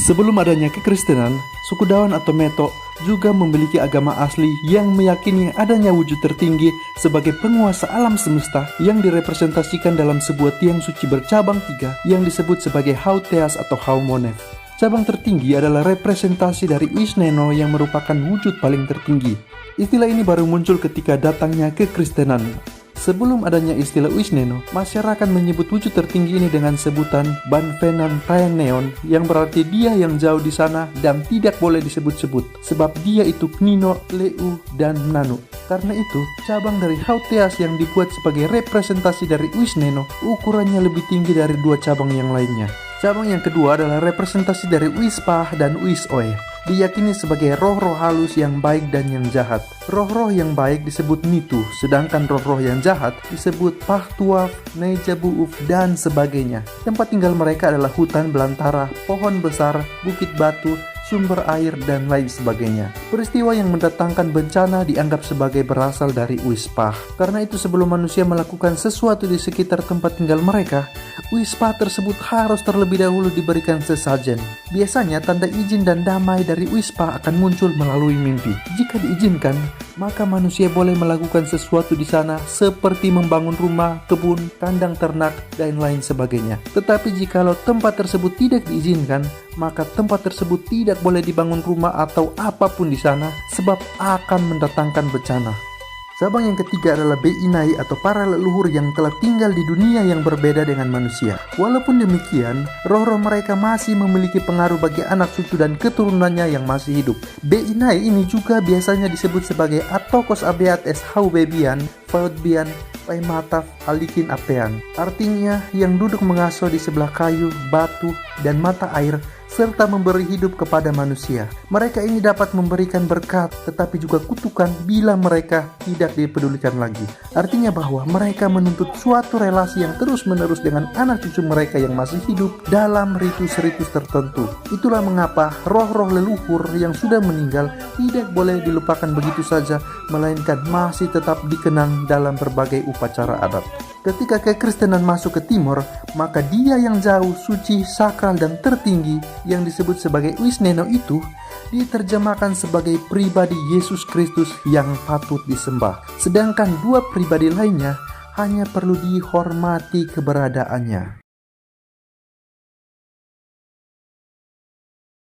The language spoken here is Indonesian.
Sebelum adanya kekristenan, suku Dawan atau Meto juga memiliki agama asli yang meyakini adanya wujud tertinggi sebagai penguasa alam semesta yang direpresentasikan dalam sebuah tiang suci bercabang tiga yang disebut sebagai Hautheas atau Haumonef. Cabang tertinggi adalah representasi dari Wisneno yang merupakan wujud paling tertinggi. Istilah ini baru muncul ketika datangnya kekristenan. Sebelum adanya istilah Wisneno, masyarakat menyebut wujud tertinggi ini dengan sebutan Banfenan Taeneon yang berarti dia yang jauh di sana dan tidak boleh disebut-sebut sebab dia itu Knino, Leu, dan Nanu. Karena itu, cabang dari Hautheas yang dibuat sebagai representasi dari Wisneno ukurannya lebih tinggi dari dua cabang yang lainnya. Cabang yang kedua adalah representasi dari Wispah dan Wisoe. Diyakini sebagai roh-roh halus yang baik dan yang jahat. Roh-roh yang baik disebut Nitu, sedangkan roh-roh yang jahat disebut Pahtuaf, Nejabuuf, dan sebagainya. Tempat tinggal mereka adalah hutan belantara, pohon besar, bukit batu, sumber air, dan lain sebagainya. Peristiwa yang mendatangkan bencana dianggap sebagai berasal dari Wispah. Karena itu sebelum manusia melakukan sesuatu di sekitar tempat tinggal mereka, Wispah tersebut harus terlebih dahulu diberikan sesajen. Biasanya tanda izin dan damai dari Wispah akan muncul melalui mimpi. Jika diizinkan, maka manusia boleh melakukan sesuatu di sana seperti membangun rumah, kebun, kandang ternak, dan lain sebagainya. Tetapi jikalau tempat tersebut tidak diizinkan, maka tempat tersebut tidak boleh dibangun rumah atau apapun di sana sebab akan mendatangkan bencana. Cabang yang ketiga adalah Beinai atau para leluhur yang telah tinggal di dunia yang berbeda dengan manusia. Walaupun demikian, roh-roh mereka masih memiliki pengaruh bagi anak cucu dan keturunannya yang masih hidup. Beinai ini juga biasanya disebut sebagai Atokos Abeat es Haubebian, Faudbian, Paimataf, Alikin Apean. Artinya yang duduk mengasuh di sebelah kayu, batu, dan mata air serta memberi hidup kepada manusia. Mereka ini dapat memberikan berkat tetapi juga kutukan bila mereka tidak dipedulikan lagi. Artinya bahwa mereka menuntut suatu relasi yang terus-menerus dengan anak cucu mereka yang masih hidup dalam ritus-ritus tertentu. Itulah mengapa roh-roh leluhur yang sudah meninggal tidak boleh dilupakan begitu saja, melainkan masih tetap dikenang dalam berbagai upacara adat. Ketika kekristenan masuk ke timur, maka dia yang jauh, suci, sakral, dan tertinggi yang disebut sebagai Wisneno itu diterjemahkan sebagai pribadi Yesus Kristus yang patut disembah. Sedangkan dua pribadi lainnya hanya perlu dihormati keberadaannya.